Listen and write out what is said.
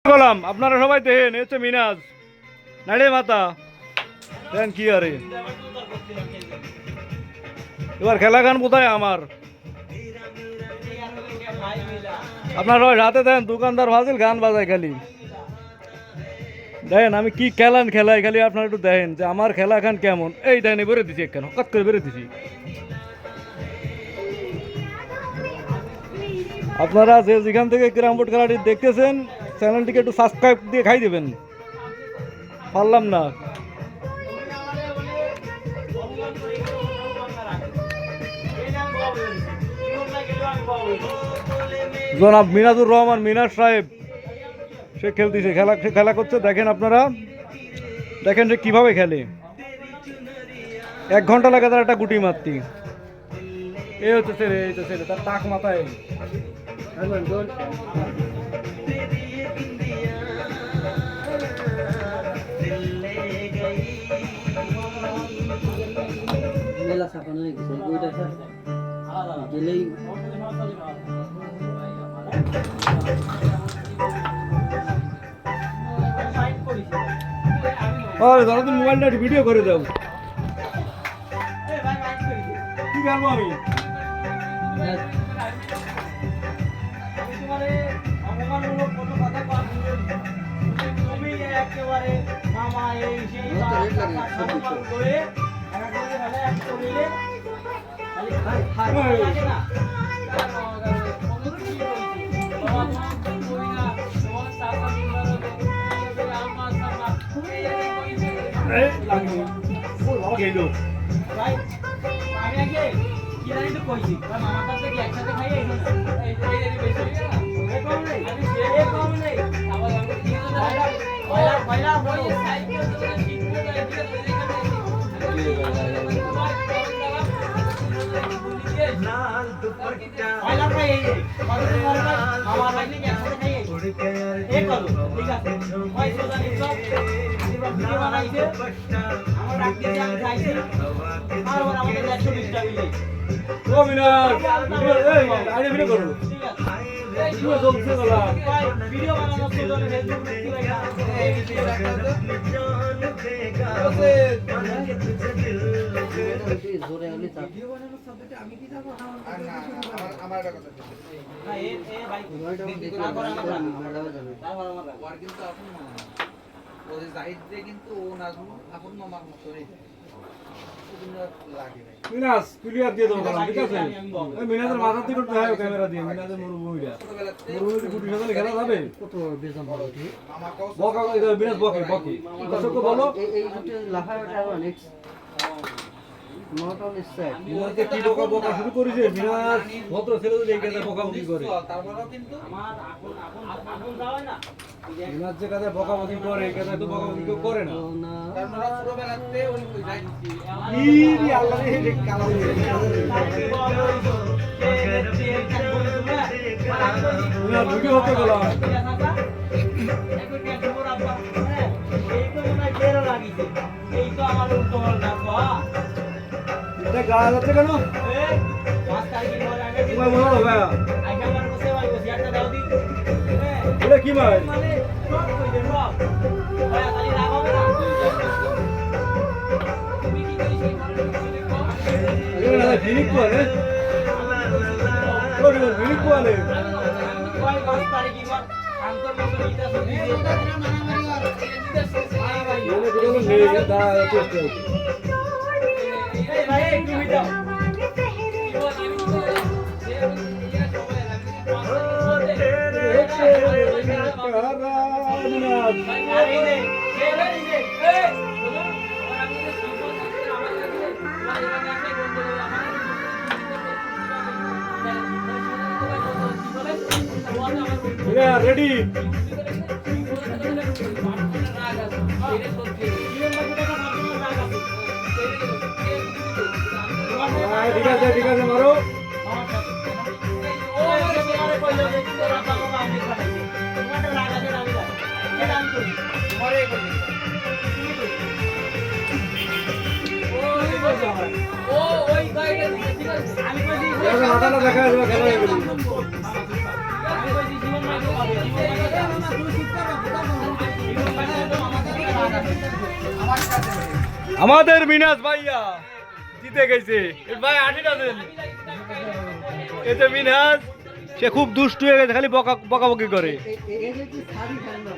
বললাম আপনারা সবাই দেখেন হচ্ছে মিনাজ নাড়ে মাথা দেখেন কি আরে এবার খেলা গান কোথায় আমার আপনারা সবাই রাতে দেন দোকানদার ফাজিল গান বাজায় খালি দেখেন আমি কি খেলান খেলাই খালি আপনারা একটু দেখেন যে আমার খেলা গান কেমন এই দেখেন বেরো দিছি একখান হঠাৎ করে বেরো দিছি আপনারা যে যেখান থেকে ক্যারাম বোর্ড খেলাটি দেখতেছেন চ্যানেলটিকে একটু সাবস্ক্রাইব দিয়ে খাই দেবেন পারলাম না জনাব মিনাজুর রহমান মিনাজ সাহেব সে খেলতেছে খেলা করছে দেখেন আপনারা দেখেন সে কিভাবে খেলে 1 ঘন্টা লাগে তার একটা গুটি মারতি এই হচ্ছে ছেলে তার টাক মাথায় মেলা ছাপানো হয়ে গেছে বইটা গেলেই দাদা তুমি মোবাইলটা ভিডিও করে দাও কি জানবো আমি মিনাজ ক্লিয়ার দিয়ে দেবো ঠিক আছে মিনাজের মাথা থেকে উঠতে হয় ক্যামেরা দিয়ে মিনাজের মরুভূমিটা গুটি সাজালে খেলা যাবে কত বেজাম ভালো ঠিক বকা মিনাজ বকে দর্শককে বলো এই গুটি লাফায় ওঠা নেক্সট নট অন স্ট্রাইক মিনাজকে কি বকা শুরু করেছে মিনাজ ভদ্র ছেলে যদি এইখানে বকাবকি করে তারপরেও কিন্তু আমার আপন যাওয়ায় না মিনাজ যে কাজে বকাবকি করে এই কাজে তো বকাবকি কেউ করে না কারণ ওরা ছোটবেলাতে ওই যাইছি ই আল্লাহ রে কালা মিনাজ ভিডিও হতে গেল এই তো আমার উত্তর না এটা গাড়া যাচ্ছে কেন তোমার মনে হলো ভাইয়া এটা কি ভাই ভিনিক কোয়ালে ভিনিক কোয়ালে রেডি ঠিক আছে মারো মাথাটা দেখা যাবে খেলা হয়ে গেল আমাদের মিনাজ ভাইয়া জিতে গেছে। এ ভাই 80টা দেন। এতে মিনাজ সে খুব দুষ্টু হয়ে গেছে, খালি বকাবকি করে। এই যে কি শাড়ি খান না